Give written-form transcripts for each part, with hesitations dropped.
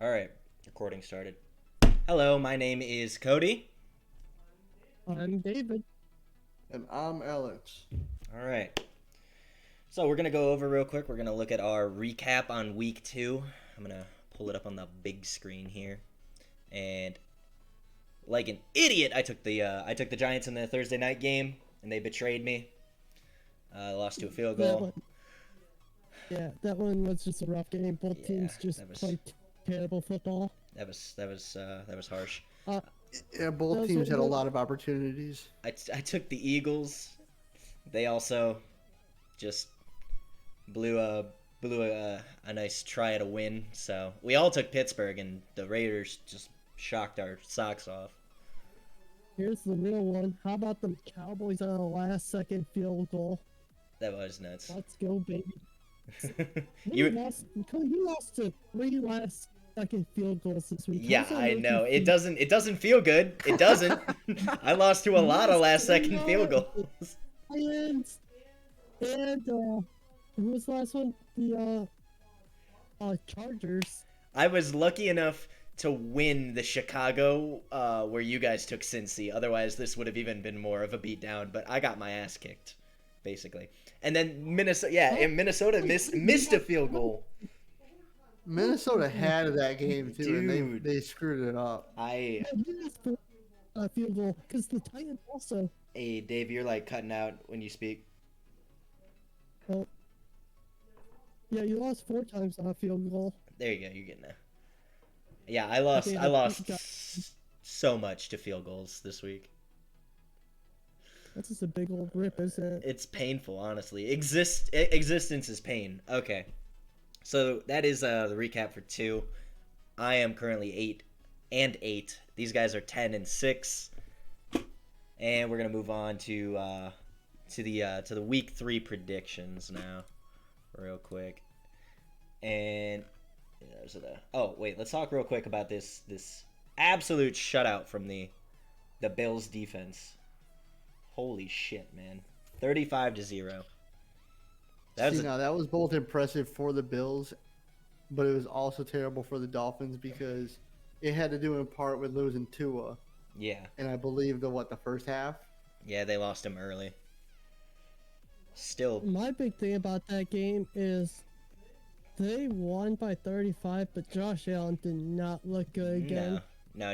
All right, recording started. Hello, my name is Cody. I'm David. And I'm Alex. All right, so we're gonna go over real quick. We're gonna look at our recap on week 2. I'm gonna pull it up on the big screen here, and like an idiot, I took the Giants in the Thursday night game, and they betrayed me. Lost to a field That goal. one, yeah, that one was just a rough game. Both Yeah, teams just that was played terrible football. that was harsh. Uh, Yeah, that both was teams had a what, lot of opportunities. I took the Eagles. They also just blew a blew a nice try at a win. So we all took Pittsburgh, and the Raiders just shocked our socks off. Here's the real one. How about the Cowboys on a last-second field goal? That was nuts. Let's go, baby. you He lost to 3 last-second field goals this week. Yeah, How's that I make you know. It feel? doesn't feel good. It doesn't. I lost to a lot of Yes, last I second field know. goals. And who was the last one? The Chargers. I was lucky enough to win the Chicago where you guys took Cincy. Otherwise, this would have even been more of a beatdown. But I got my ass kicked, basically. And then Minnesota, yeah, and Minnesota missed a field goal. Minnesota had that game too, Dude. and they screwed it up. I He lost for a field goal because the Titans also. Hey, Dave, you're like cutting out when you speak. Oh, yeah, you lost 4 times on a field goal. There you go. You're getting there. Yeah, I lost. Okay, I lost got- so much to field goals this week. That's just a big old rip, isn't it? It's painful, honestly. Existence is pain. Okay, so that is the recap for 2. I am currently 8-8. These guys are 10-6, and we're gonna move on to the week 3 predictions now, real quick. And oh wait, let's talk real quick about this absolute shutout from the Bills defense. Holy shit, man. 35-0. Now that was both impressive for the Bills, but it was also terrible for the Dolphins because it had to do in part with losing Tua, Yeah. and I believe the first half. Yeah, they lost him early. Still, My big thing about that game is they won by 35, but Josh Allen did not look good again. no,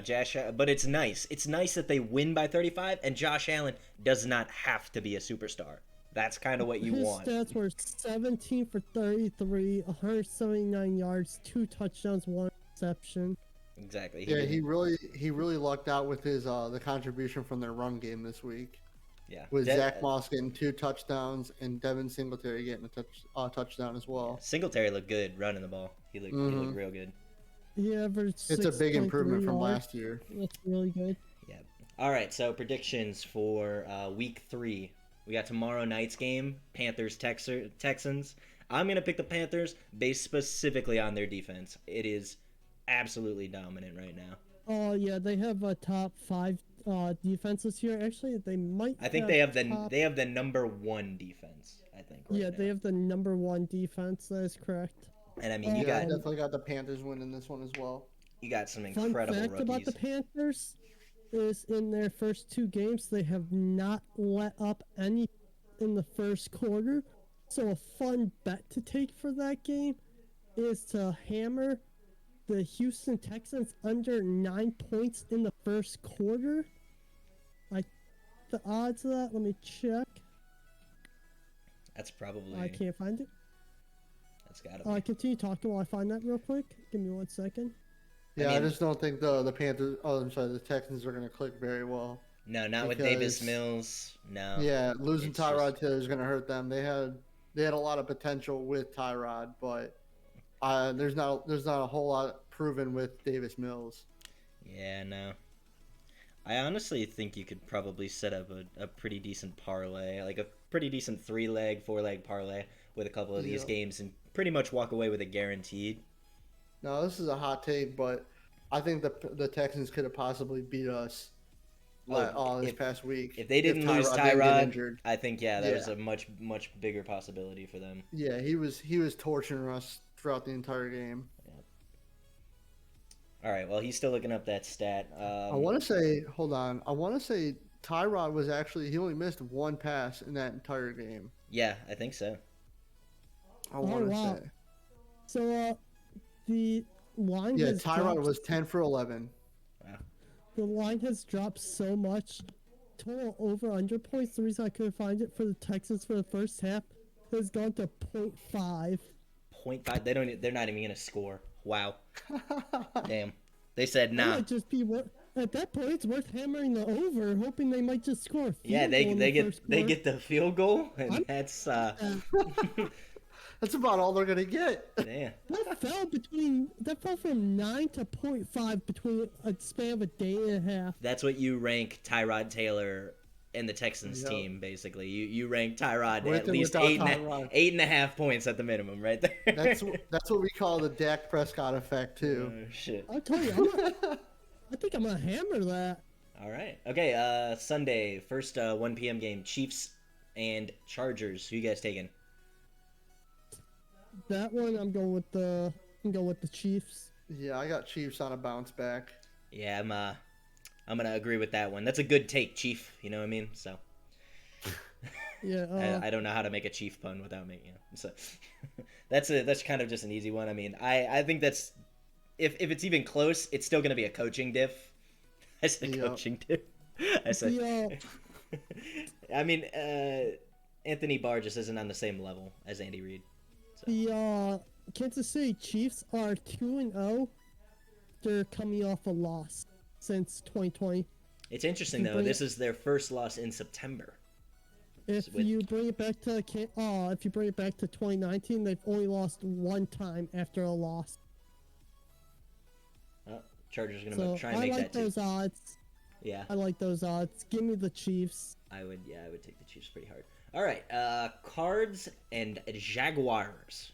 but it's nice. It's nice that they win by 35, and Josh Allen does not have to be a superstar. That's kind of what you His want. stats were 17 for 33, 179 yards, 2 touchdowns, 1 interception. Exactly. Yeah, he really lucked out with his the contribution from their run game this week. Yeah. With Zach Moss getting 2 touchdowns and Devin Singletary getting a touchdown as well. Singletary looked good running the ball. He looked real good. He averaged It's a big 6.3 improvement from yards. last year. That's really good. Yeah. All right. So predictions for week 3. We got tomorrow night's game, Texans. I'm gonna pick the Panthers based specifically on their defense. It is absolutely dominant right now. Oh yeah, they have a top 5 defenses here. Actually, they might. I think they have the number 1 defense. I think. Right Yeah, now. they have the number 1 defense. That is correct. And I mean, Yeah, I definitely got the Panthers winning this one as well. you got some Fun incredible fact about rookies. the Panthers is in their first 2 games they have not let up any in the first quarter. So a fun bet to take for that game is to hammer the Houston Texans under 9 points in the first quarter. The odds of that, let me check. That's probably. I can't find it. That's gotta be. Continue talking while I find that real quick. Give me 1 second. Yeah, I mean- just don't think the Panthers. Oh, I'm sorry, the Texans are going to click very well. No, not with because- Davis Mills. No. Yeah, losing It's Tyrod just- Taylor is going to hurt them. They had a lot of potential with Tyrod, but there's not a whole lot proven with Davis Mills. Yeah, no. I honestly think you could probably set up a pretty decent parlay, like a pretty decent 3-leg, 4-leg parlay with a couple of these Yeah. games and pretty much walk away with it guaranteed. Now this is a hot take, but I think the Texans could have possibly beat us this past week If they didn't lose Tyrod didn't get Tyrod, injured. I think that was Yeah. a much bigger possibility for them. Yeah, he was torturing us throughout the entire game. All right. Well, he's still looking up that stat. I want to say, hold on. I want to say Tyrod was actually he only missed one pass in that entire game. Yeah, I think so. I Oh want to wow! say. So the line Yeah, has Tyrod dropped. was 10 for 11. Wow. The line has dropped so much. Total over under points. The reason I couldn't find it for the Texans for the first half has gone to 0.5. Point 0.5. They don't. They're not even gonna score. Wow. Damn. They said That nah. might just be what. At that point, it's worth hammering the over, hoping they might just score a Yeah, field goal in the first they quarter. get the field goal, and I'm- that's That's about all they're gonna get. damn. That fell from 9 to 0.5 between a span of a day and a half. That's what you rank Tyrod Taylor and the Texans Yep. team. Basically, you rank Tyrod With at and least without Tyrod. 8.5 points at the minimum, right there. That's what we call the Dak Prescott effect too. Oh, shit. I'll tell you, I think I'm gonna hammer that. All right. Okay. Sunday, first 1 p.m. game: Chiefs and Chargers. Who you guys taking? That one, I'm going with the Chiefs. Yeah, I got Chiefs on a bounce back. Yeah, I'm gonna agree with that one. That's a good take, Chief. You know what I mean? So Yeah. I don't know how to make a Chief pun without making it. So that's kind of just an easy one. I mean, I think that's if it's even close, it's still gonna be a coaching diff. I said Yep. coaching diff. I said. Yeah. I mean, Anthony Barr just isn't on the same level as Andy Reid. The Kansas City Chiefs are 2-0. They're coming off a loss since 2020. It's interesting You though. bring This is their first loss in September. If With- you bring it back to 2019, they've only lost one time after a loss. Oh, Chargers gonna So try and I make like that too. those odds. Yeah, I like those odds. Give me the Chiefs. I would. Yeah, I would take the Chiefs pretty hard. All right, Cards and Jaguars.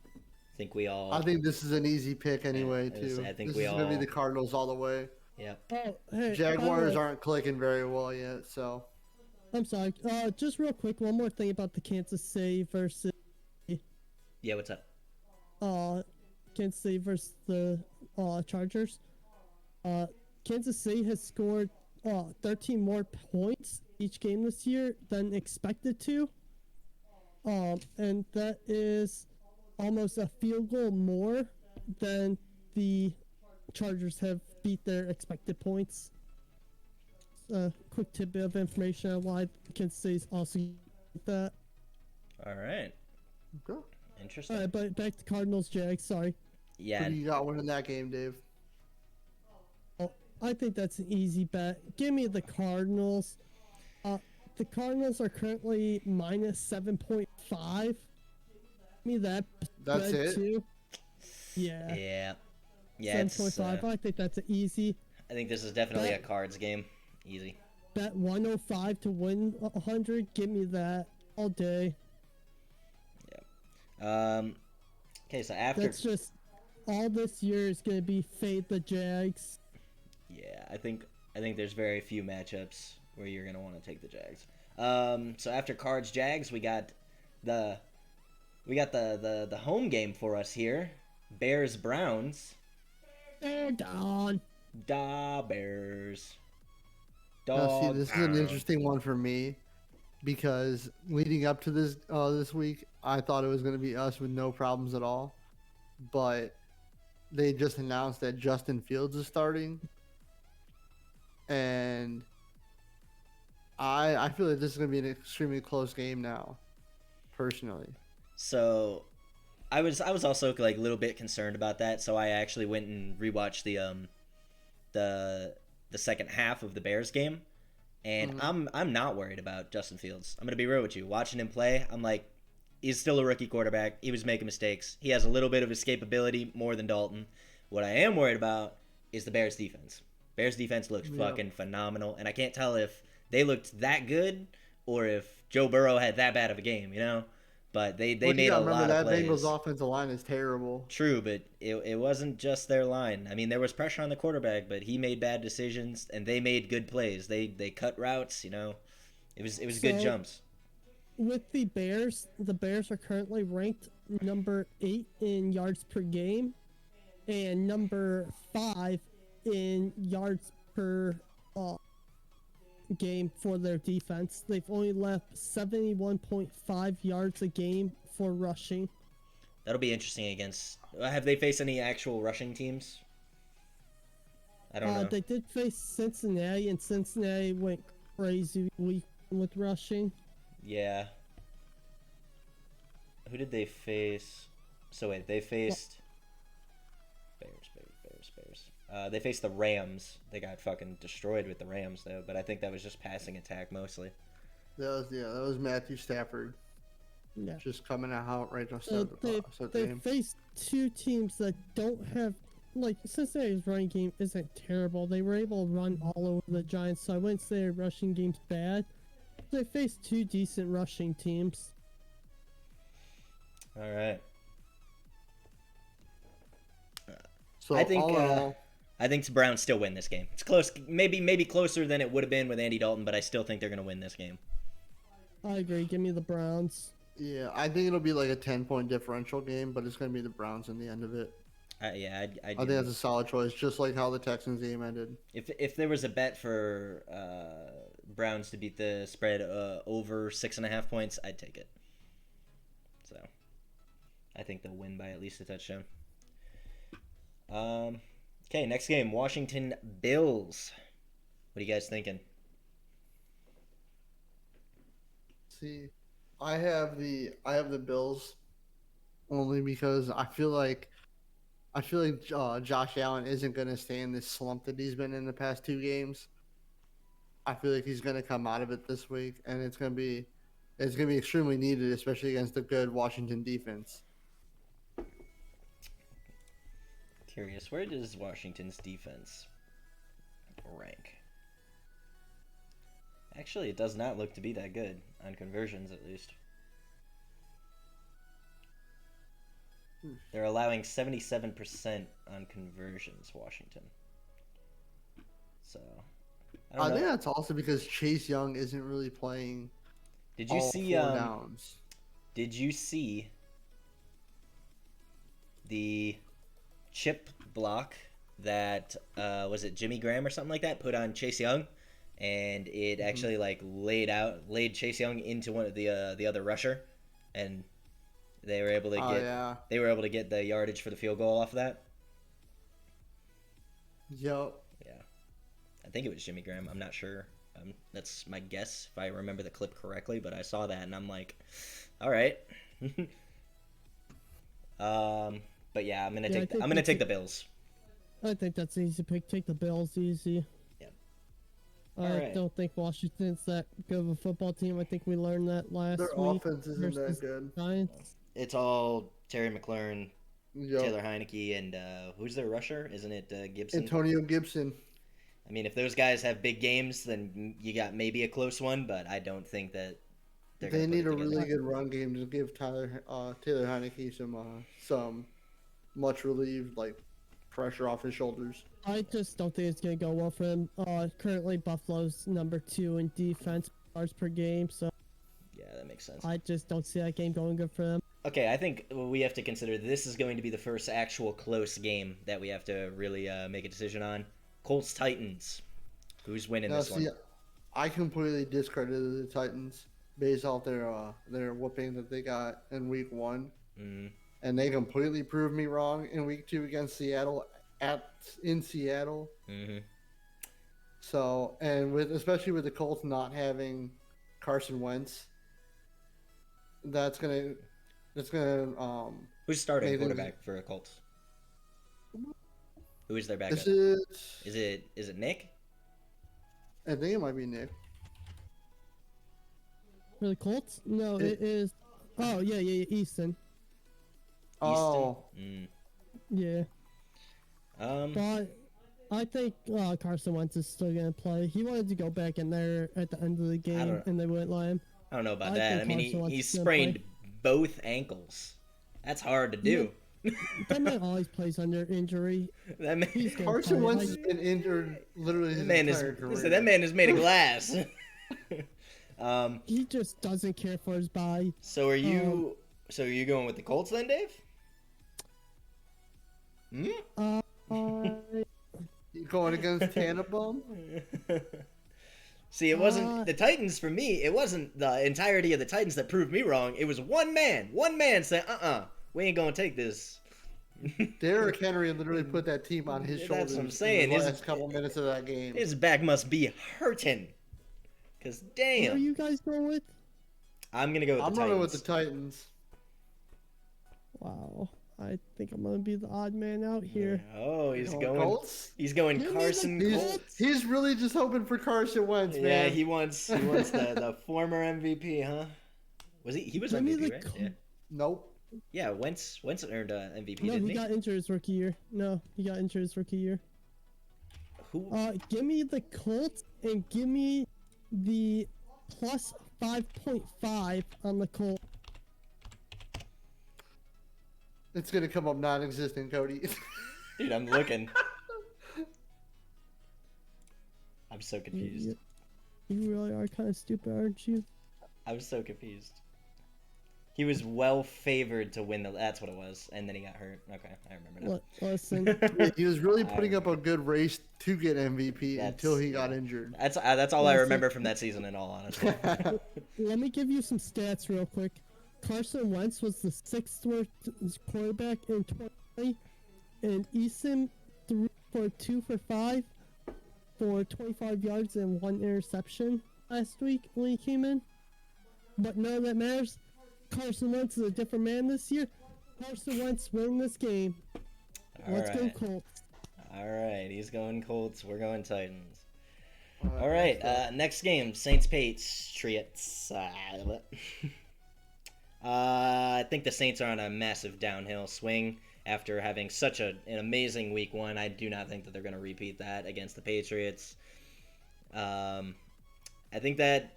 I think we all. I think this is an easy pick anyway I was- too. I think this we is gonna be all- the Cardinals all the way. Yeah. Oh, hey, Jaguars by the way, aren't clicking very well yet, so I'm sorry. Just real quick, one more thing about the Kansas City versus Yeah. What's up? Kansas City versus the Chargers. Kansas City has scored 13 more points each game this year than expected to. And that is almost a field goal more than the Chargers have beat their expected points. Quick tidbit of information on why Kansas City's also like that. All right. okay. Interesting. All right, but back to Cardinals, Jags. Sorry. Yeah. Who do you got winning that game, Dave? Oh, I think that's an easy bet. Give me the Cardinals. The Cardinals are currently minus 7.5. Give me that That's spread it? too. Yeah. Yeah. Yeah. It's, 7.5. I think that's an easy I think this is definitely a Bet- Cards game. Easy. bet. 105 to win 100. Give me that all day. Okay. So after. That's just all this year is going to be fade the Jags. Yeah, I think there's very few matchups where you're gonna want to take the Jags. So after Cards Jags, we got the home game for us here. Bears Browns. They're down. Da Bears. Now, see, Dog this is an pound. interesting one for me because leading up to this week, I thought it was going to be us with no problems at all, but they just announced that Justin Fields is starting, and I feel like this is going to be an extremely close game now, personally. So, I was also like a little bit concerned about that. So I actually went and rewatched the second half of the Bears game, and I'm not worried about Justin Fields. I'm gonna be real with you. Watching him play, I'm like, he's still a rookie quarterback. He was making mistakes. He has a little bit of escapability more than Dalton. What I am worried about is the Bears defense. Bears defense looked fucking phenomenal, and I can't tell if they looked that good or if Joe Burrow had that bad of a game, you know? But they Well, you made a gotta lot remember of that plays. Bengals offensive line is terrible. True, but it wasn't just their line. I mean, there was pressure on the quarterback, but he made bad decisions, and they made good plays. They cut routes, you know. It was good So- jumps. With the Bears are currently ranked number 8 in yards per game, and number 5 in yards per game for their defense. They've only left 71.5 yards a game for rushing. That'll be interesting against. Have they faced any actual rushing teams? I don't know. They did face Cincinnati, and Cincinnati went crazy week with rushing. Yeah. Who did they face? So wait, they faced Bears. They faced the Rams. They got fucking destroyed with the Rams though, but I think that was just passing attack mostly. That was Matthew Stafford. Yeah. Just coming out right now. They faced two teams that don't have, like, Cincinnati's running game isn't terrible. They were able to run all over the Giants, so I wouldn't say their rushing game's bad. They faced two decent rushing teams. All right. So I think the Browns still win this game. It's close, maybe closer than it would have been with Andy Dalton, but I still think they're gonna win this game. I agree. Give me the Browns. Yeah, I think it'll be like a 10-point differential game, but it's going to be the Browns in the end of it. I think that's a solid choice, just like how the Texans game ended. If there was a bet for Browns to beat the spread over 6.5 points, I'd take it. So I think they'll win by at least a touchdown. Okay, next game, Washington Bills. What are you guys thinking? See, I have the Bills only because I feel like Josh Allen isn't going to stay in this slump that he's been in the past 2 games. I feel like he's going to come out of it this week, and it's going to be extremely needed, especially against a good Washington defense. Curious, where does Washington's defense rank? Actually, it does not look to be that good on conversions, at least. They're allowing 77% on conversions, Washington. So, I think that's also because Chase Young isn't really playing. Did you see? Downs. Did you see the chip block that was it Jimmy Graham or something like that put on Chase Young, and it actually like laid Chase Young into one of the other rusher, and they were able to get the yardage for the field goal off of that. Yep. Yeah, I think it was Jimmy Graham. I'm not sure. That's my guess if I remember the clip correctly, but I saw that and I'm like, all right. But yeah, I'm gonna take the Bills. I think that's an easy pick. Take the Bills, easy. Yep. I don't think Washington's that good of a football team. I think we learned that last week. Their offense isn't that good. Giants. It's all Terry McLaurin, Taylor Heineke, and who's their rusher? Isn't it Gibson? Antonio Gibson. I mean, if those guys have big games, then you got maybe a close one, but I don't think that they need a really good run game to give Taylor Heineke some much relieved pressure off his shoulders. I just don't think it's gonna go well for him. Currently Buffalo's number 2 in defense yards per game, so yeah, that makes sense. I just don't see that game going good for them. Okay, I think we have to consider this is going to be the first actual close game that we have to really make a decision on. Colts Titans. Who's winning this one? I completely discredited the Titans based off their whooping that they got in week 1. Mm-hmm. And they completely proved me wrong in week 2 against Seattle in Seattle. Mm-hmm. So, and especially with the Colts not having Carson Wentz, that's gonna Who's starting quarterback for the Colts? Who is their backup? Is it Nick? I think it might be Nick. For the Colts? No, it is. Oh yeah, Easton. Oh. Yeah. But I think Carson Wentz is still gonna play. He wanted to go back in there at the end of the game, and they wouldn't let him. I don't know about that. I mean, he sprained both ankles. That's hard to do. That man always plays under injury. Carson Wentz has been injured literally his entire career. That man is made of glass. He just doesn't care for his body. So are you going with the Colts then, Dave? Uh, You going against Tannenbaum? See, it wasn't the Titans for me. It wasn't the entirety of the Titans that proved me wrong. It was one man. One man said, we ain't gonna take this. Derrick Henry literally put that team on his shoulders. That's what I'm saying. In the last couple minutes of that game. His back must be hurting. Cause damn. Who are you guys going with? I'm gonna go with the Titans. I'm running with the Titans. Wow. I think I'm gonna be the odd man out here. Oh, he's going. Colts? He's going Give me Carson the Colts. He's really just hoping for Carson Wentz, man. Yeah, he wants the former MVP, huh? Was he? He was Give me MVP, the right? Col- Yeah. Nope. Yeah, Wentz earned MVP, No, didn't he he? got injured his rookie year. No, he got injured his rookie year. Who? Give me the Colts and give me the plus 5.5 on the Colts. It's gonna come up non-existent, Cody. Dude, I'm looking. I'm so confused. You really are kind of stupid, aren't you? I'm so confused. He was well favored to win that's what it was, and then he got hurt. Okay, I remember now. Listen, He was really putting up a good race to get MVP until he got injured. That's all I remember from that season, in all honesty. let me give you some stats real quick. Carson Wentz was the 6th worst quarterback in 2020, and Eason threw for 2 for 5 for 25 yards and 1 interception last week when he came in. But none of that matters. Carson Wentz is a different man this year. Carson Wentz win this game. Let's go Colts. All right, he's going Colts. We're going Titans. All right, next game, Saints Patriots. I think the Saints are on a massive downhill swing after having such an amazing week 1. I do not think that they're going to repeat that against the Patriots. I think that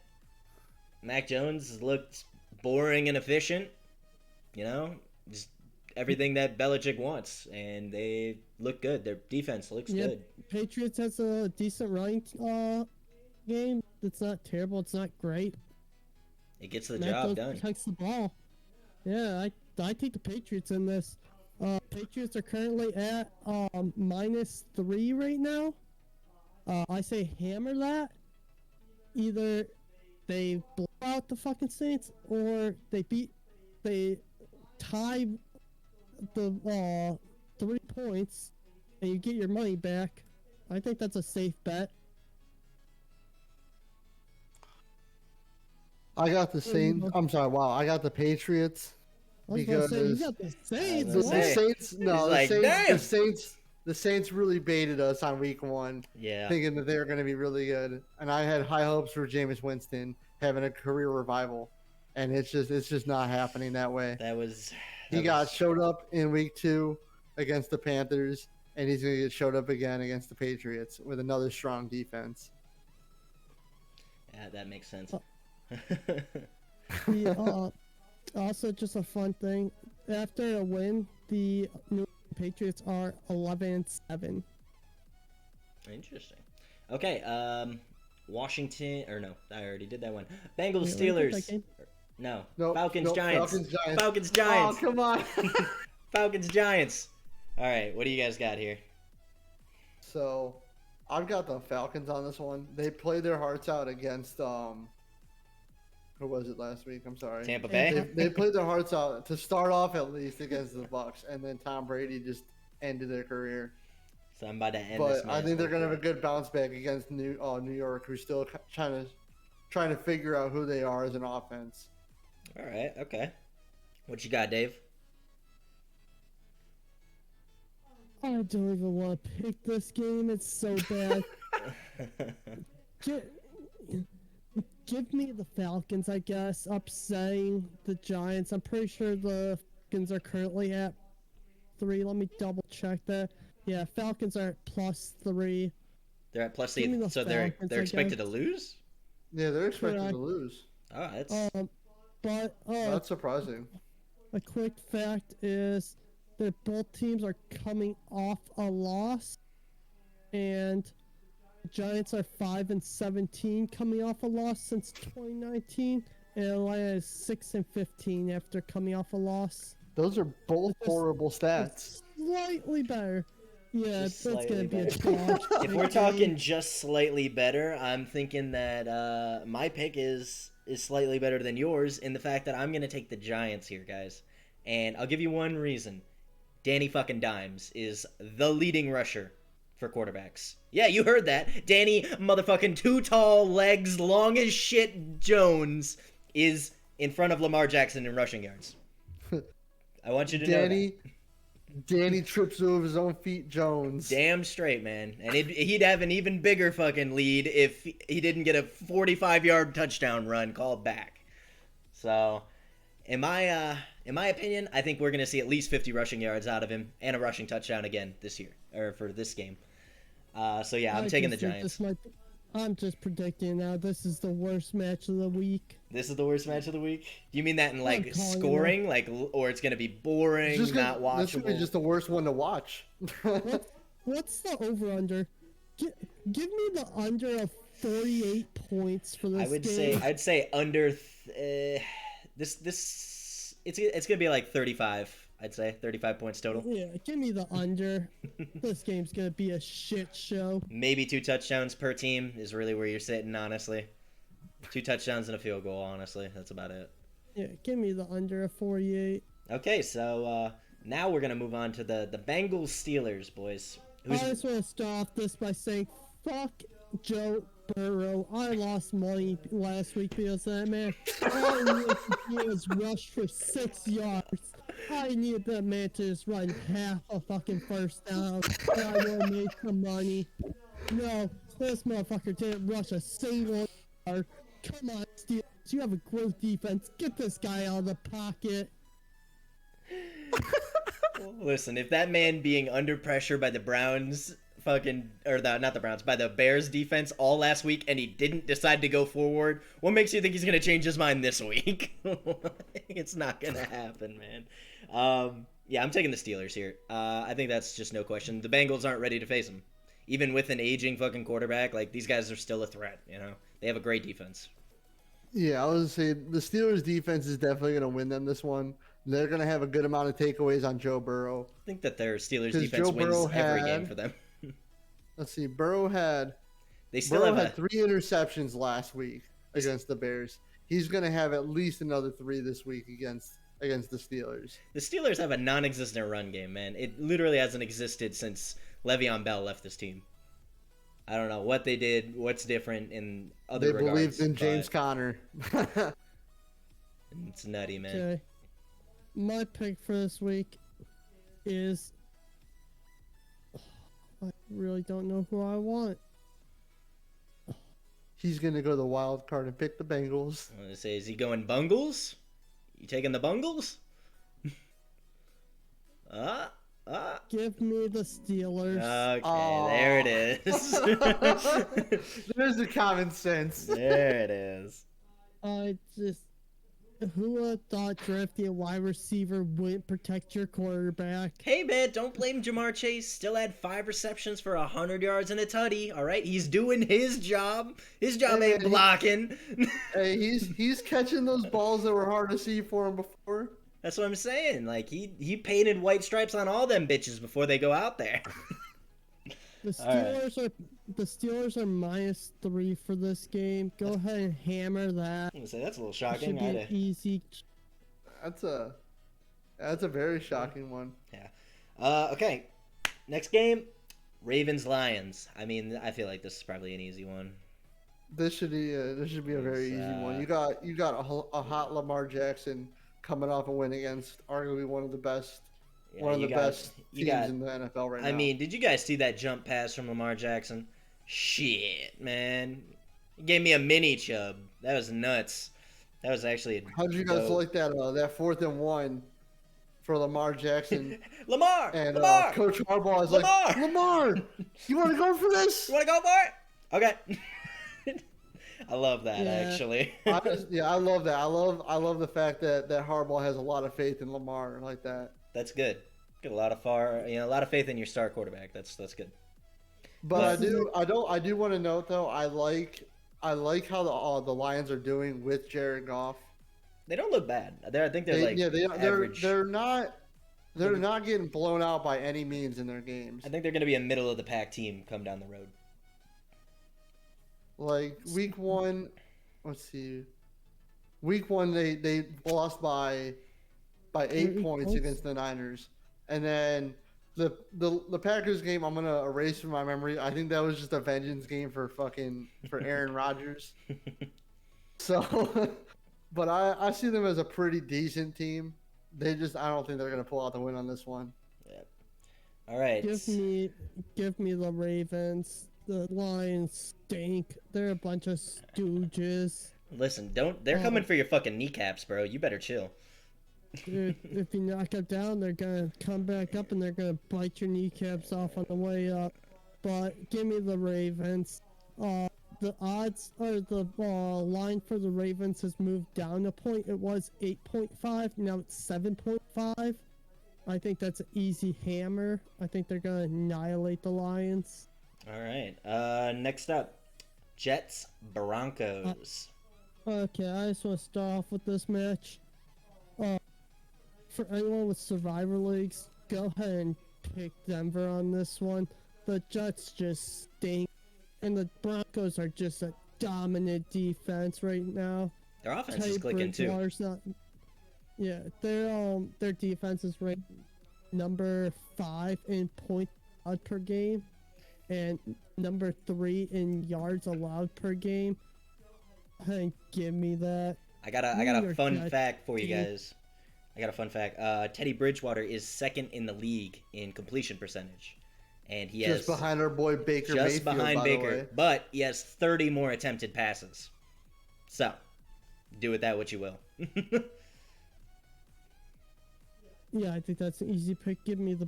Mac Jones looked boring and efficient, just everything that Belichick wants, and they look good. Their defense looks good. Patriots has a decent running game. It's not terrible. It's not great. It gets the job done. Protects the ball. Yeah, I take the Patriots in this. Patriots are currently at -3 right now. I say hammer that. Either they blow out the fucking Saints, or they tie the 3 points, and you get your money back. I think that's a safe bet. I got the Saints. I'm sorry. Wow, I got the Patriots because you got the Saints. the Saints. No, He's the like, Saints. damn. The Saints really baited us on week 1, Yeah. thinking that they were going to be really good, and I had high hopes for Jameis Winston having a career revival, and it's just not happening that way. He got showed up in week 2 against the Panthers, and he's going to get showed up again against the Patriots with another strong defense. Yeah, that makes sense. Also, just a fun thing. After a win, the New Patriots are 11-7. Interesting. Okay, Washington, or no, I already did that one. Bengals, Yeah, Steelers. No. Nope, Falcons, Giants. Falcons, Giants. Giants. Oh, come on. Falcons, Giants. All right, what do you guys got here? So, I've got the Falcons on this one. They played their hearts out against who was it last week? I'm sorry. Tampa Bay? They played their hearts out to start off at least against the Bucks, and then Tom Brady just ended their career. So I'm about to end But this I think they're match. gonna have a good bounce back against New York, who's still trying to figure out who they are as an offense. All right, okay. What you got, Dave? I don't even want to pick this game. It's so bad. Give me the Falcons, I guess, upsetting the Giants. I'm pretty sure the Falcons are currently at 3. Let me double check that. Yeah, Falcons are at +3. They're at plus Give me 8, the so they're Falcons, they're I expected to guess. lose? Yeah, they're expected Correct. to lose. Oh, that's But That's surprising. a quick fact is that both teams are coming off a loss, and the Giants are 5-17 coming off a loss since 2019, and Atlanta is 6-15 after coming off a loss. Those are both horrible stats. slightly better. Yeah, Just that's gonna slightly be a better. dog. If we're talking just slightly better, I'm thinking that my pick is slightly better than yours in the fact that I'm gonna take the Giants here, guys. And I'll give you one reason. Danny fucking Dimes is the leading rusher for quarterbacks. Yeah, you heard that. Danny motherfucking too tall, legs long as shit Jones is in front of Lamar Jackson in rushing yards. I want you to know that. Danny trips over his own feet, Jones. Damn straight, man. And he'd have an even bigger fucking lead if he didn't get a 45-yard touchdown run called back. So, in my opinion, I think we're gonna see at least 50 rushing yards out of him and a rushing touchdown again this year or for this game. So yeah, I'm taking the Giants. I'm just predicting now. This is the worst match of the week. This is the worst match of the week. Do you mean that in like I'm calling scoring, like, or it's gonna be boring, not watchable? This would be just the worst one to watch. What's the over/under? Give me the under of 48 points for this game. I'd say under. This it's gonna be like 35. I'd say 35 points total. Yeah, give me the under. This game's gonna be a shit show. Maybe 2 touchdowns per team is really where you're sitting, honestly. 2 touchdowns and a field goal, honestly. That's about it. Yeah, give me the under of 48. Okay, so now we're gonna move on to the Bengals Steelers, boys. I just want to start off this by saying, fuck Joe Burrow. I lost money last week because of that man. All I needed to do was rush for 6 yards. I needed that man to just run half a fucking first down. And I would have made some money. No, this motherfucker didn't rush a single yard. Come on, Steelers. You have a great defense. Get this guy out of the pocket. Listen, if that man being under pressure by the Browns not the Browns, by the Bears defense all last week and he didn't decide to go forward, what makes you think he's going to change his mind this week? It's not going to happen, man. Yeah, I'm taking the Steelers here. I think that's just no question. The Bengals aren't ready to face them. Even with an aging fucking quarterback, like, these guys are still a threat, you know? They have a great defense. Yeah, I was going to say the Steelers defense is definitely going to win them this one. They're going to have a good amount of takeaways on Joe Burrow. I think that their Steelers defense wins every game for them. Let's see. Burrow had 3 interceptions last week against the Bears. He's going to have at least another 3 this week against the Steelers. The Steelers have a non-existent run game, man. It literally hasn't existed since Le'Veon Bell left this team. I don't know what they did, what's different in other regards. They believed in James Conner. It's nutty, man. Okay. My pick for this week is... I really don't know who I want. He's going to go the wild card and pick the Bengals. I want to say, is he going Bungles? You taking the Bungles? Give me the Steelers. Okay, there it is. There's the common sense. There it is. Who would have thought drafting a wide receiver wouldn't protect your quarterback? Hey, man, don't blame Jamar Chase. Still had 5 receptions for 100 yards and a tutty, all right? He's doing his job. His job ain't blocking. Hey, he's catching those balls that were hard to see for him before. That's what I'm saying. Like, he painted white stripes on all them bitches before they go out there. The Steelers are -3 for this game. Go ahead and hammer that. I'm gonna say that's a little shocking. Should be an easy. That's a very shocking one. Yeah. Okay. Next game, Ravens-Lions. I mean, I feel like this is probably an easy one. This should be a very easy one. You got a hot Lamar Jackson coming off a win against arguably one of the best teams in the NFL right now. I mean, did you guys see that jump pass from Lamar Jackson? Shit, man. He gave me a mini chub. That was nuts. That was actually How did you guys like that 4th and 1 for Lamar Jackson? Lamar! And Lamar! Coach Harbaugh is like, Lamar, you want to go for this? You want to go for it? Okay. I love that, actually. I love that. I love the fact that Harbaugh has a lot of faith in Lamar like that. That's good. Get a lot of faith in your star quarterback. That's good. But I do want to note though, I like how the Lions are doing with Jared Goff. They don't look bad. I think they're average. They're not They're not getting blown out by any means in their games. I think they're going to be a middle of the pack team come down the road. Like week one, let's see. Week one, they lost by 8 points against the Niners, and then the Packers game I'm gonna erase from my memory. I think that was just a vengeance game for Aaron Rodgers. So, but I see them as a pretty decent team. I don't think they're gonna pull out the win on this one. Yep. All right. Give me the Ravens. The Lions stink. They're a bunch of stooges. Listen, they're coming for your fucking kneecaps, bro. You better chill. If you knock them down, they're gonna come back up and they're gonna bite your kneecaps off on the way up. But give me the Ravens. The odds or the line for the Ravens has moved down a point. It was 8.5, now it's 7.5. I think that's an easy hammer. I think they're gonna annihilate the Lions. All right. Next up, Jets Broncos. Okay, I just want to start off with this match. For anyone with survivor leagues, go ahead and pick Denver on this one. The Jets just stink, and the Broncos are just a dominant defense right now. Their offense is clicking too. Yeah, their defense is ranked number 5 in points allowed per game, and number 3 in yards allowed per game. And give me that. I got a fun fact for you guys. I got a fun fact. Teddy Bridgewater is second in the league in completion percentage, and he has just behind our boy Baker. Just Mayfield, behind by Baker, the way. but he has 30 more attempted passes. So, do with that what you will. Yeah, I think that's an easy pick. Give me the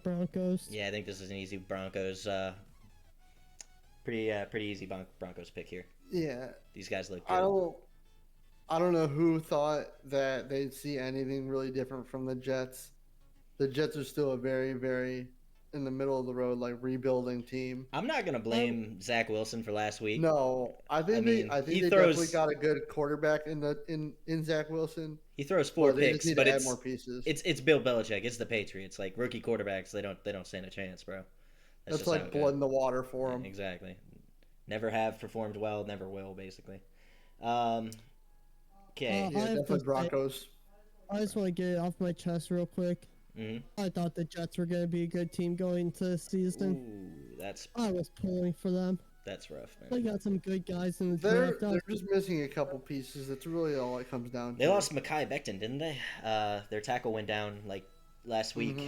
Broncos. Yeah, I think this is an easy Broncos. Pretty easy Broncos pick here. Yeah, these guys look good. I don't know who thought that they'd see anything really different from the Jets. The Jets are still a very, very in the middle of the road, like rebuilding team. I'm not gonna blame Zach Wilson for last week. No, I think they definitely got a good quarterback in Zach Wilson. He throws 4 picks, but it's more pieces. It's Bill Belichick. It's the Patriots. Like rookie quarterbacks, they don't stand a chance, bro. That's like blood in the water for them. Exactly. Never have performed well, never will, basically. Okay. Definitely Broncos. I just want to get it off my chest real quick. Mm-hmm. I thought the Jets were going to be a good team going into the season. Ooh, I was pulling for them. That's rough, man. They got some good guys in the draft. They're just missing a couple pieces. That's really all it comes down to. They lost Mekhi Becton, didn't they? Their tackle went down like last week,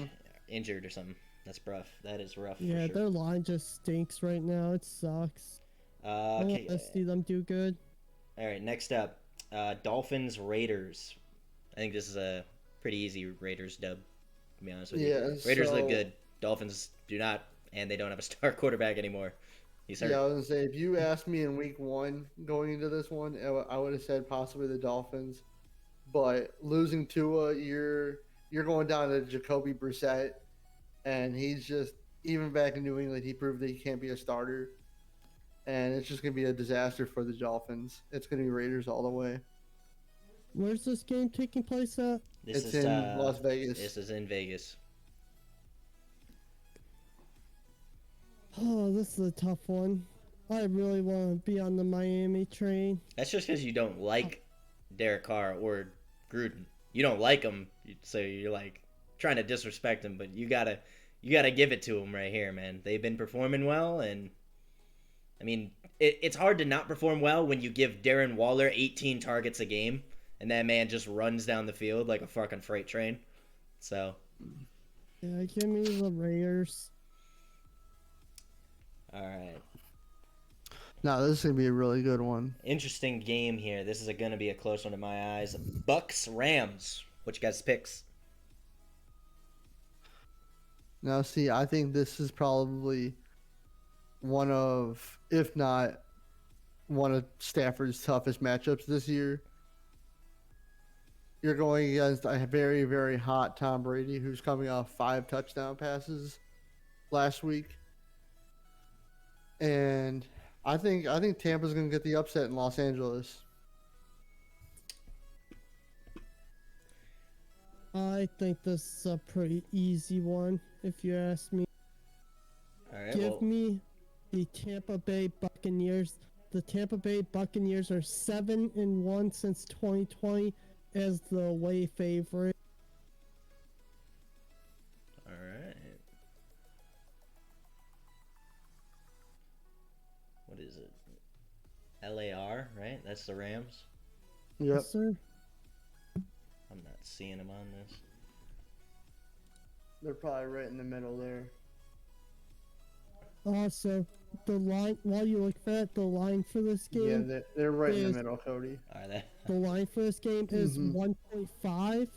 injured or something. That's rough. That is rough. Yeah, for sure. Their line just stinks right now. It sucks. I want to see them do good. All right, next up, Dolphins Raiders. I think this is a pretty easy Raiders dub. To be honest with you, Raiders look good. Dolphins do not, and they don't have a star quarterback anymore. He's hurt. Yeah, I was gonna say if you asked me in week 1 going into this one, I would have said possibly the Dolphins. But losing Tua, you're going down to Jacoby Brissett, and he's just even back in New England, he proved that he can't be a starter, and it's just gonna be a disaster for the Dolphins. It's gonna be Raiders all the way. Where's this game taking place at? It's in Las Vegas. This is in Vegas. Oh, this is a tough one. I really want to be on the Miami train. That's just because you don't like Derek Carr or Gruden. You don't like them, so you're like trying to disrespect them. But you gotta give it to them right here, man. They've been performing well, and I mean, it's hard to not perform well when you give Darren Waller 18 targets a game. And that man just runs down the field like a fucking freight train. So. Yeah, give me the Raiders. All right. No, this is going to be a really good one. Interesting game here. This is going to be a close one in my eyes. Bucks Rams. What you guys picks? Now, see, I think this is probably one of, if not one of Stafford's toughest matchups this year. You're going against a very, very hot Tom Brady, who's coming off 5 touchdown passes last week. And I think Tampa's going to get the upset in Los Angeles. I think this is a pretty easy one, if you ask me. All right. Give Well, me the Tampa Bay Buccaneers. The Tampa Bay Buccaneers are 7-1 since 2020 as the away favorite. all right. What is it? LAR, right? That's the Rams. Yep. Yes, sir. I'm not seeing them on this. They're probably right in the middle there. Also, the line, while you look for that, the line for this Yeah, game they're right in the is middle, Cody. Are they? the line for this game is Mhm. 1.5.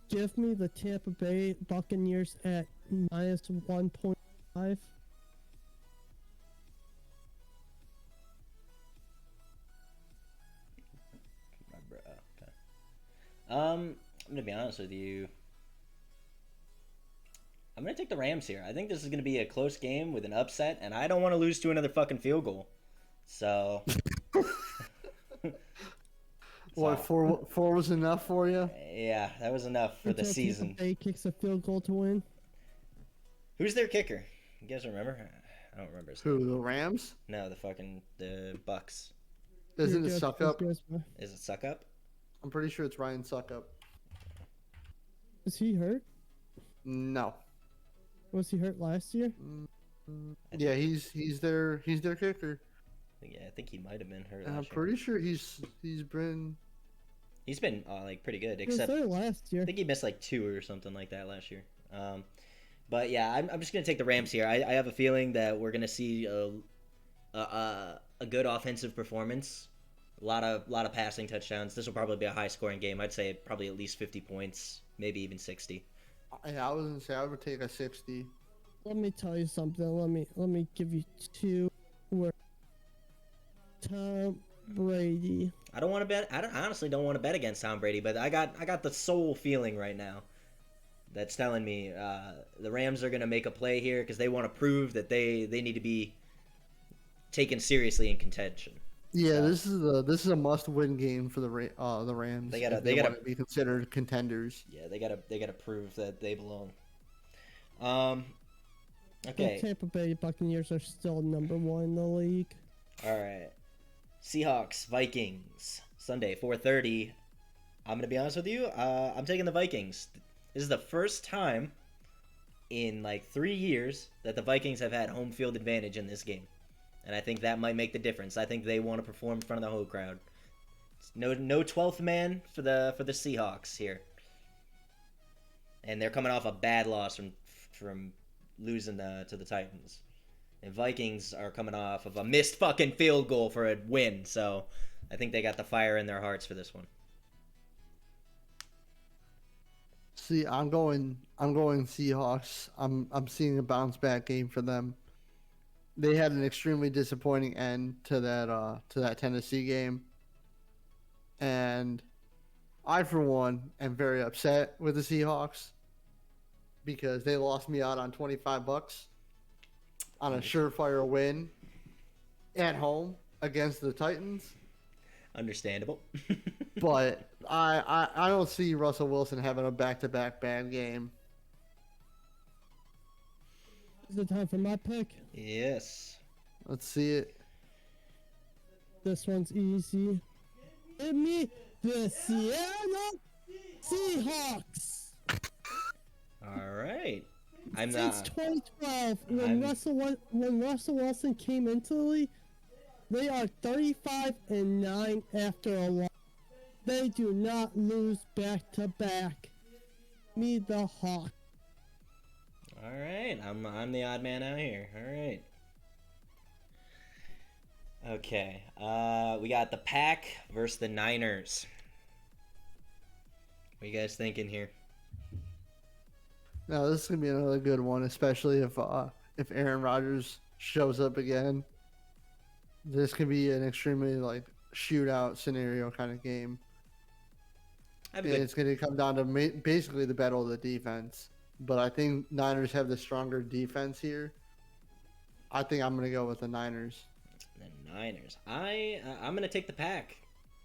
Give me the Tampa Bay Buccaneers at minus 1.5. Okay. I'm gonna be honest with you. I'm gonna take the Rams here. I think this is gonna be a close game with an upset, and I don't want to lose to another fucking field goal. So. What, four was enough for you? Yeah, that was enough for the Until season. Tampa Bay kicks a field goal to win. Who's their kicker? You guys remember? I don't remember his name. Who, the Rams? No, the Bucks. Isn't You're it good, Suck you're Up? good, bro. Is it Suck Up? I'm pretty sure it's Ryan Suck Up. Was he hurt? No. Was he hurt last year? Yeah, he's their kicker. Yeah, I think he might have been hurt. And I'm Last year. pretty sure he's been. He's been like pretty good, He was except there last year. I think he missed like 2 or something like that last year. But yeah, I'm just gonna take the Rams here. I have a feeling that we're gonna see a good offensive performance. A lot of passing touchdowns. This will probably be a high scoring game. I'd say probably at least 50 points, maybe even 60. Yeah, I was gonna say I would take a 60. Let me tell you something. Let me give you two words. Tom Brady. I don't want to bet. I honestly don't want to bet against Tom Brady, but I got the soul feeling right now that's telling me the Rams are gonna make a play here because they want to prove that they need to be taken seriously in contention. Yeah, this is a must-win game for the Rams. They gotta want to be considered contenders. Yeah, they gotta prove that they belong. The Okay. Tampa Bay Buccaneers are still number one in the league. All right. Seahawks, Vikings, Sunday, 4:30. I'm gonna be honest with you. I'm taking the Vikings. This is the first time in like 3 years that the Vikings have had home field advantage in this game, and I think that might make the difference. I think they want to perform in front of the whole crowd. No 12th man for the Seahawks here, and they're coming off a bad loss from losing to the Titans. And Vikings are coming off of a missed fucking field goal for a win, so I think they got the fire in their hearts for this one. See, I'm going Seahawks. I'm seeing a bounce back game for them. They had an extremely disappointing end to that Tennessee game. And I for one am very upset with the Seahawks because they lost me out on $25 on a surefire win at home against the Titans. Understandable. But I don't see Russell Wilson having a back-to-back bad game. Is it time for my pick? Yes. Let's see it. This one's easy. Give me the Seattle Seahawks. All right. I'm Since not. 2012, I'm- when Russell Wilson came into the league, they are 35-9 after a loss. They do not lose back to back. Me the Hawk. All right. I'm the odd man out here. All right. Okay. We got the Pack versus the Niners. What are you guys thinking here? Now this is gonna be another good one, especially if Aaron Rodgers shows up again. This could be an extremely like shootout scenario kind of game. I have a And good it's gonna come down to basically the battle of the defense. But I think Niners have the stronger defense here. I think I'm gonna go with the Niners. The Niners. I'm gonna take the Pack.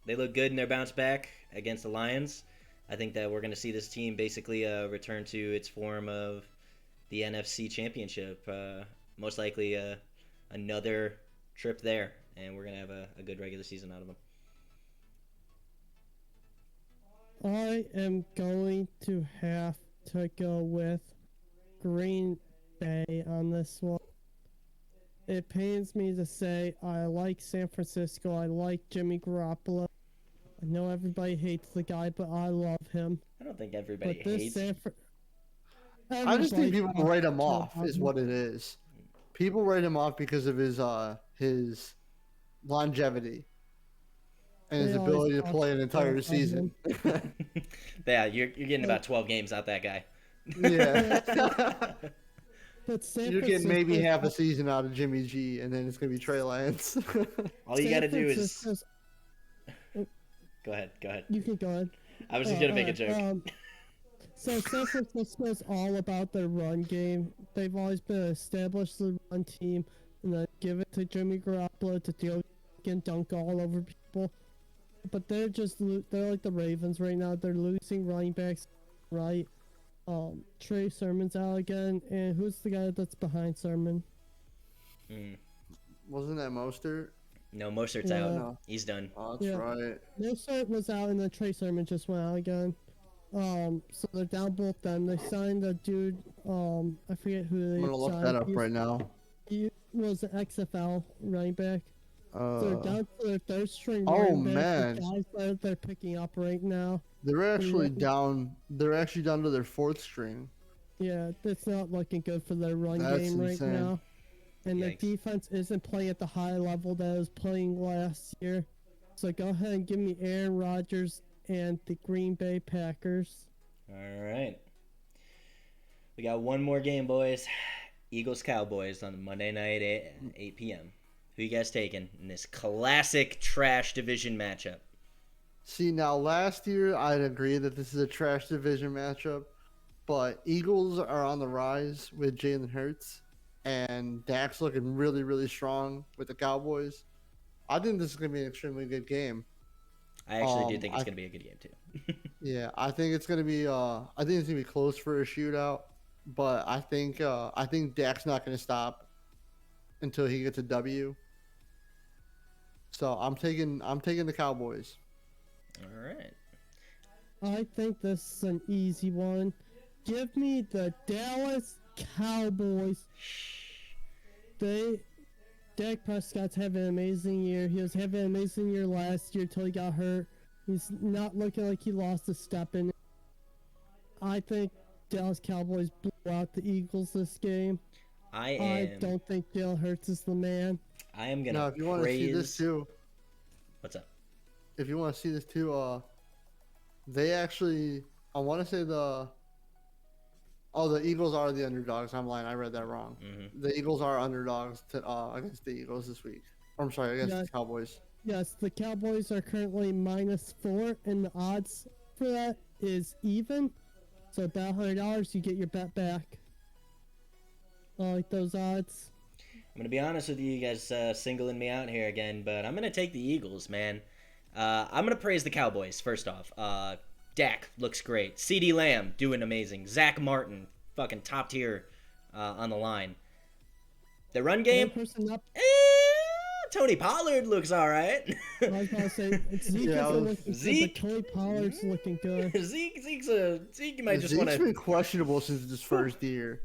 They look good in their bounce back against the Lions. I think that we're going to see this team basically return to its form of the NFC Championship. Most likely another trip there, and we're going to have a good regular season out of them. I am going to have to go with Green Bay on this one. It pains me to say I like San Francisco. I like Jimmy Garoppolo. I know everybody hates the guy, but I love him. I don't think everybody But this hates. I just think everybody people write him talks off, about is him. what it is. People write him off because of his longevity and his They always ability to talk play an entire about season. Yeah, you're getting about 12 games out that guy. Yeah. But San You're getting maybe Francisco's- half a season out of Jimmy G, and then it's gonna be Trey Lance. All you San got to do is Francisco's- go ahead. Go ahead. You can go ahead. I was just gonna make a joke. So San Francisco's all about their run game. They've always been an established run team, and then give it to Jimmy Garoppolo to deal and dunk all over people. But they're like the Ravens right now. They're losing running backs, right? Trey Sermon's out again, and who's the guy that's behind Sermon? Wasn't that Mostert? No, Mostert's Yeah. out. No. He's done. Oh, that's Yeah. right. Mostert was out, and then Trey Sermon just went out again. So they're down both them. They signed a dude. I forget who they I'm gonna look signed. that up right now. He was an XFL running back. So they're Uh, down to their third string oh, running back. man. The guys that they're picking up right now. they're actually Yeah. down. They're actually down to their fourth string. Yeah, it's not looking good for their run That's game right insane. now. And Yikes. the defense isn't playing at the high level that it was playing last year. So go ahead and give me Aaron Rodgers and the Green Bay Packers. All right. We got one more game, boys. Eagles Cowboys on Monday night at 8 p.m. Who you guys taking in this classic trash division matchup? See, now last year I'd agree that this is a trash division matchup, but Eagles are on the rise with Jalen Hurts, and Dak's looking really, really strong with the Cowboys. I think this is going to be an extremely good game. I actually do think it's I- going to be a good game too. Yeah, I think it's going to be. I think it's going to be close for a shootout, but I think Dak's not going to stop until he gets a W. So I'm taking the Cowboys. All right. I think this is an easy one. Give me the Dallas Cowboys. Dak Prescott's having an amazing year. He was having an amazing year last year till he got hurt. He's not looking like he lost a step in it. I think Dallas Cowboys blew out the Eagles this game. I don't think Jalen Hurts is the man. I am going Now, to if you want to see this too, What's up? if you want to see this too, they actually, I want to say the Eagles are the underdogs. I'm lying. I read that wrong. Mm-hmm. The Eagles are underdogs against the Eagles this week. I'm sorry, against the Cowboys. Yes, the Cowboys are currently -4, and the odds for that is even. So bet $100, you get your bet back. I like those odds. I'm gonna be honest with you, you guys singling me out here again, but I'm gonna take the Eagles, man. I'm gonna praise the Cowboys first off. Dak looks great. CeeDee Lamb doing amazing. Zach Martin, fucking top tier on the line. The run game, One person up. Tony Pollard looks all right. I was about to say Zeke Yeah, isn't looking Zeke? good, but Tony Pollard's looking good. Zeke might just want Zeke's to. been questionable since his first year.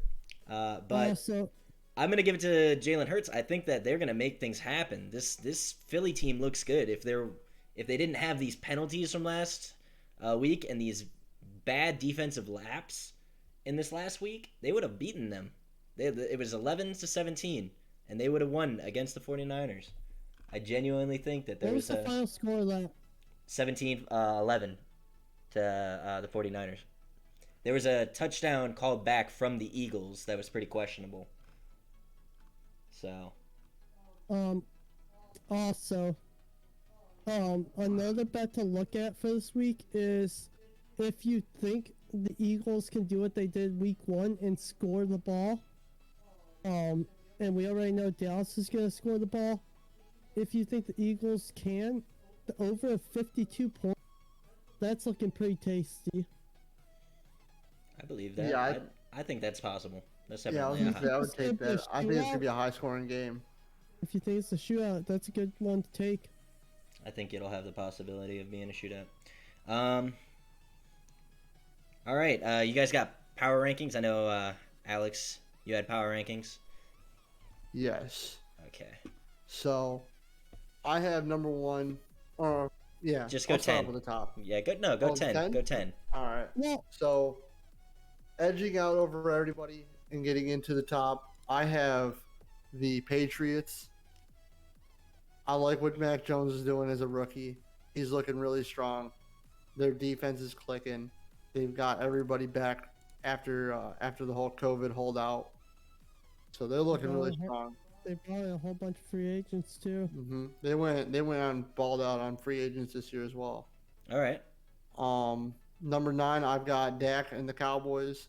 But Also, I'm gonna give it to Jalen Hurts. I think that they're gonna make things happen. This Philly team looks good. If they didn't have these penalties from last week and these bad defensive laps in this last week, they would have beaten them. It was 11-17, and they would have won against the 49ers. I genuinely think that there what was was the a final score of that? 17-11 to the 49ers. There was a touchdown called back from the Eagles that was pretty questionable. So, Also, another bet to look at for this week is if you think the Eagles can do what they did week 1 and score the ball, and we already know Dallas is going to score the ball. If you think the Eagles can, the over of 52 points, that's looking pretty tasty. I believe that. Yeah, I think that's possible. That's yeah, I was definitely a gonna high. say I would It's gonna take be a that. I think it's gonna shootout. be a high scoring game. If you think it's a shootout, that's a good one to take. I think it'll have the possibility of being a shootout. Um, all right, you guys got power rankings. I know, Alex, you had power rankings. Yes. Okay, So I have number one. Or yeah, just go I'll start 10. off with the top. Yeah, go no, go Oh, 10. 10? Go 10. All right. Well, So edging out over everybody and getting into the top, I have the Patriots. I like what Mac Jones is doing as a rookie. He's looking really strong. Their defense is clicking. They've got everybody back after the whole COVID holdout, so they're looking really strong. they brought in a whole bunch of free agents too. They went on balled out on free agents this year as well. All right. Number 9, I've got Dak and the Cowboys.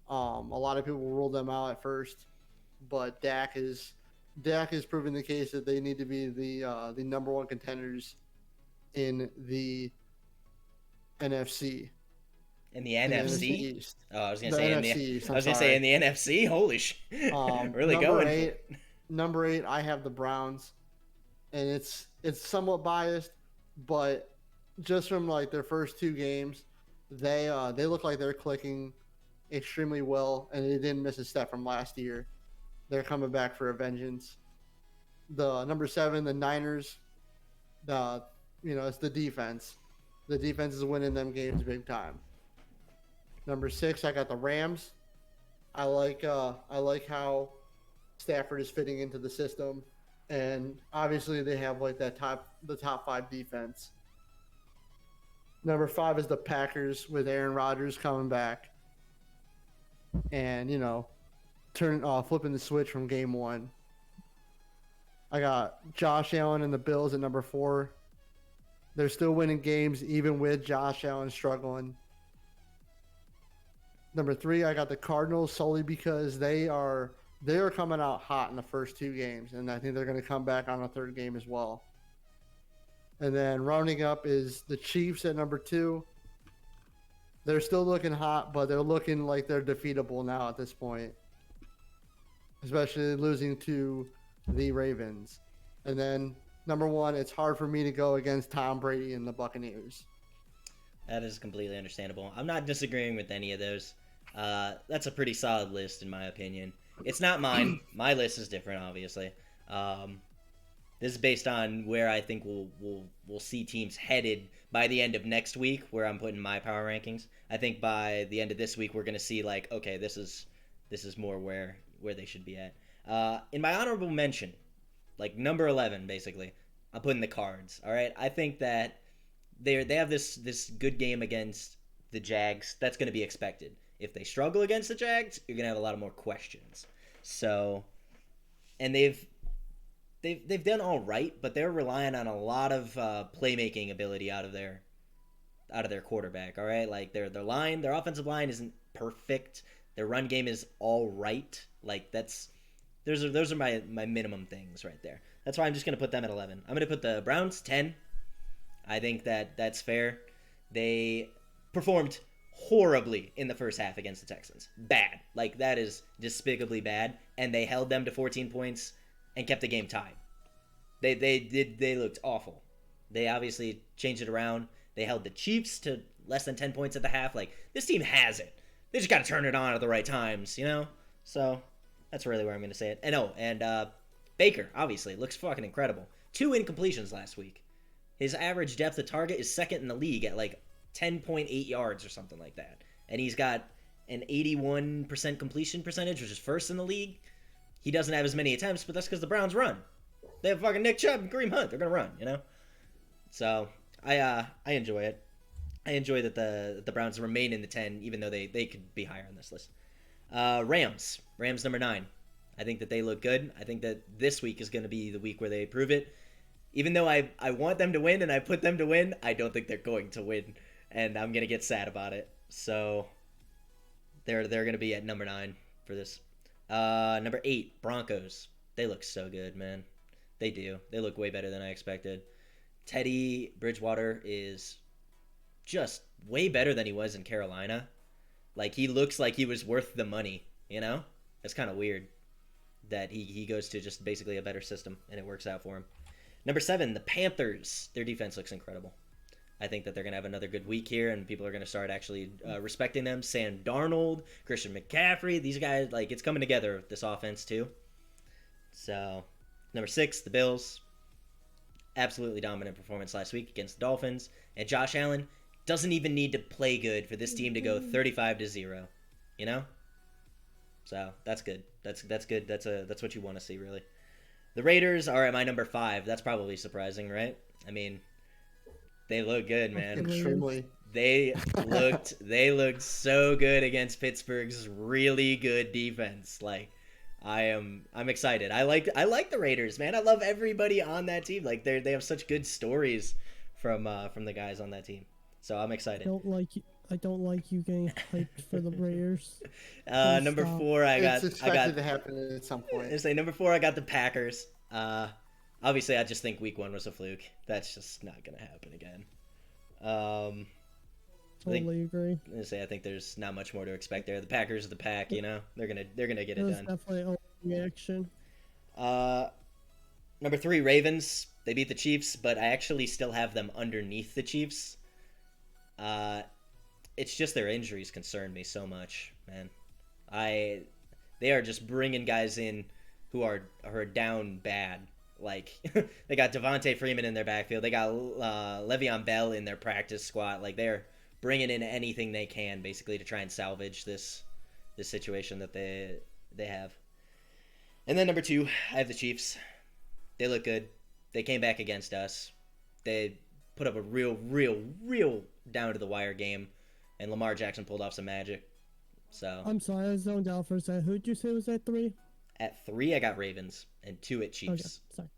A lot of people ruled them out at first, but Dak is proving the case that they need to be the number one contenders in the NFC. In the In the NFC. NFC East. Oh, I was gonna The say NFC in the. East, I was gonna say in the NFC. Holy sh! Really number going. 8, number 8, I have the Browns, and it's somewhat biased, but just from like their first 2 games, they look like they're clicking extremely well, and they didn't miss a step from last year. They're coming back for a vengeance. The number 7, the Niners, it's the defense. The defense is winning them games big time. Number 6, I got the Rams. I like how Stafford is fitting into the system, and obviously they have like the top 5 defense. Number 5 is the Packers with Aaron Rodgers coming back, and flipping the switch from game 1. I got Josh Allen and the Bills at number 4. They're still winning games even with Josh Allen struggling. Number 3, I got the Cardinals solely because they are coming out hot in the first 2 games, and I think they're going to come back on a 3rd game as well. And then rounding up is the Chiefs at number 2. They're still looking hot, but they're looking like they're defeatable now at this point, especially losing to the Ravens. And then number 1, it's hard for me to go against Tom Brady and the Buccaneers. That is completely understandable. I'm not disagreeing with any of those. That's a pretty solid list in my opinion. It's not mine. My list is different, obviously. This is based on where I think we'll see teams headed by the end of next week, where I'm putting my power rankings. I think by the end of this week we're gonna see like, okay, this is more where they should be at. In my honorable mention, like number 11, basically, I'm putting the Cards. All right, I think that they have this good game against the Jags. That's going to be expected. If they struggle against the Jags, you're going to have a lot of more questions. So, and they've done all right, but they're relying on a lot of playmaking ability out of their quarterback. All right, like their offensive line isn't perfect. Their run game is all right. Like those are my minimum things right there. That's why I'm just going to put them at 11. I'm going to put the Browns 10. I think that's fair. They performed horribly in the first half against the Texans. Bad. Like, that is despicably bad. And they held them to 14 points and kept the game tied. They looked awful. They obviously changed it around. They held the Chiefs to less than 10 points at the half. Like, this team has it. They just got to turn it on at the right times, you know? So, that's really where I'm going to say it. And Baker, obviously, looks fucking incredible. 2 incompletions last week. His average depth of target is second in the league at like 10.8 yards or something like that. And he's got an 81% completion percentage, which is first in the league. He doesn't have as many attempts, but that's because the Browns run. They have fucking Nick Chubb and Kareem Hunt. They're going to run, you know? So, I enjoy it. I enjoy that the Browns remain in the 10, even though they could be higher on this list. Rams number 9. I think that they look good. I think that this week is going to be the week where they prove it. Even though I want them to win and I put them to win, I don't think they're going to win. And I'm going to get sad about it. So they're going to be at number 9 for this. Number 8, Broncos. They look so good, man. They do. They look way better than I expected. Teddy Bridgewater is just way better than he was in Carolina. Like, he looks like he was worth the money, you know? It's kind of weird that he goes to just basically a better system and it works out for him. Number 7, the Panthers. Their defense looks incredible. I think that they're going to have another good week here, and people are going to start actually respecting them. Sam Darnold, Christian McCaffrey, these guys, like, it's coming together, this offense, too. So, number 6, the Bills. Absolutely dominant performance last week against the Dolphins. And Josh Allen doesn't even need to play good for this team to go 35-0. You know? So, that's good. That's good. That's what you want to see, really. The Raiders are at my number 5. That's probably surprising, right? I mean, they look good, man. Extremely. They looked so good against Pittsburgh's really good defense. Like, I'm excited. I like the Raiders, man. I love everybody on that team. Like, they have such good stories from the guys on that team. So I'm excited. I don't like you getting hyped for the Raiders. Number 4, It's expected to happen at some point. I say number 4, I got the Packers. Obviously, I just think week 1 was a fluke. That's just not gonna happen again. Totally agree. I think there's not much more to expect there. The Packers are the pack, you know. They're gonna get it It was done. definitely a reaction. Number 3, Ravens. They beat the Chiefs, but I actually still have them underneath the Chiefs. It's just their injuries concern me so much, man. They are just bringing guys in who are down bad. Like, they got Devontae Freeman in their backfield. They got Le'Veon Bell in their practice squad. Like, they're bringing in anything they can, basically, to try and salvage this situation that they have. And then number 2, I have the Chiefs. They look good. They came back against us. They put up a real down-to-the-wire game, and Lamar Jackson pulled off some magic. So I'm sorry, I zoned out for a second. Who'd you say was at 3? At 3, I got Ravens, and 2 at Chiefs. Okay, sorry.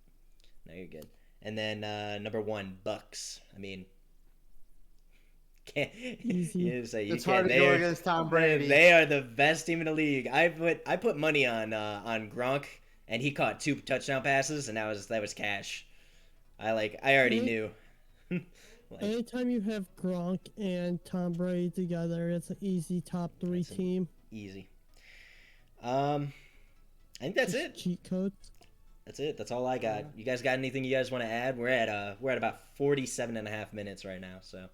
No, you're good. And then number 1, Bucks. I mean, Easy. It's hard to go against Tom Brady. They are the best team in the league. I put money on Gronk, and he caught 2 touchdown passes, and that was cash. I already knew. Anytime you have Gronk and Tom Brady together, it's an easy top 3 team. Easy. I think that's it. Cheat codes. That's it. That's all I got. You guys got anything you guys want to add? We're at about 47.5 minutes right now. So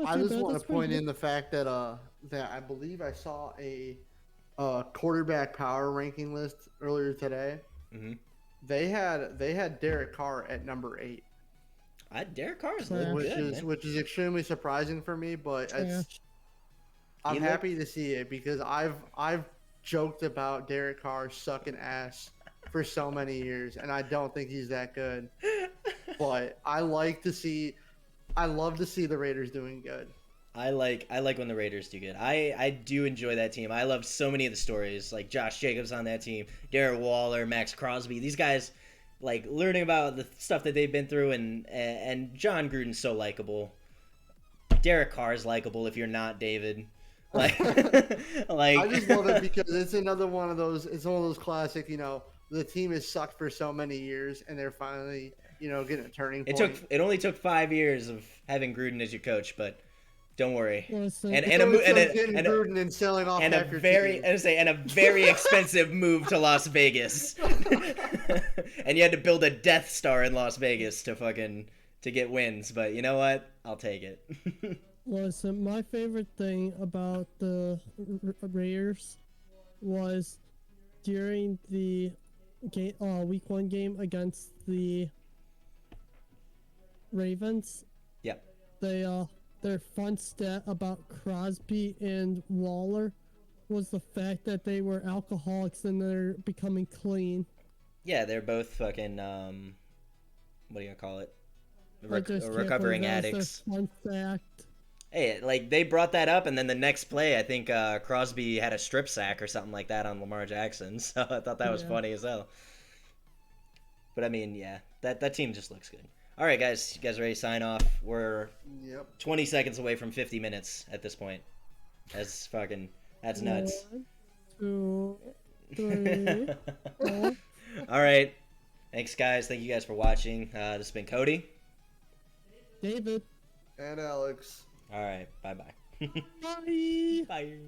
I just want to point in the fact that that I believe I saw a quarterback power ranking list earlier today. Mm-hmm. They had Derek Carr at number 8. Derek Carr is which is extremely surprising for me, but I'm happy to see it because I've joked about Derek Carr sucking ass for so many years, and I don't think he's that good. But I love to see the Raiders doing good. I like when the Raiders do good. I do enjoy that team. I love so many of the stories, like Josh Jacobs on that team, Darren Waller, Max Crosby. These guys, like, learning about the stuff that they've been through, and John Gruden's so likable. Derek Carr's likable if you're not David. Like, I just love it because it's another one of those. It's one of those classic. You know, the team has sucked for so many years, and they're finally, getting a turning point. It only took 5 years of having Gruden as your coach, but don't worry. And Gruden selling off and a very expensive move to Las Vegas, and you had to build a Death Star in Las Vegas to get wins. But you know what? I'll take it. Listen, my favorite thing about the Raiders was during the week 1 game against the Ravens. Yep. Their fun stat about Crosby and Waller was the fact that they were alcoholics and they're becoming clean. Yeah, they're both fucking what do you call it? Recovering addicts. Fun fact. Hey, like, they brought that up, and then the next play, I think Crosby had a strip sack or something like that on Lamar Jackson. So I thought that was funny as hell. But I mean, yeah, that team just looks good. All right, guys, you guys ready to sign off? We're 20 seconds away from 50 minutes at this point. That's nuts. 1, 2, 3, 4. All right. Thanks, guys. Thank you guys for watching. This has been Cody. David. And Alex. All right. Bye-bye. Bye. Bye.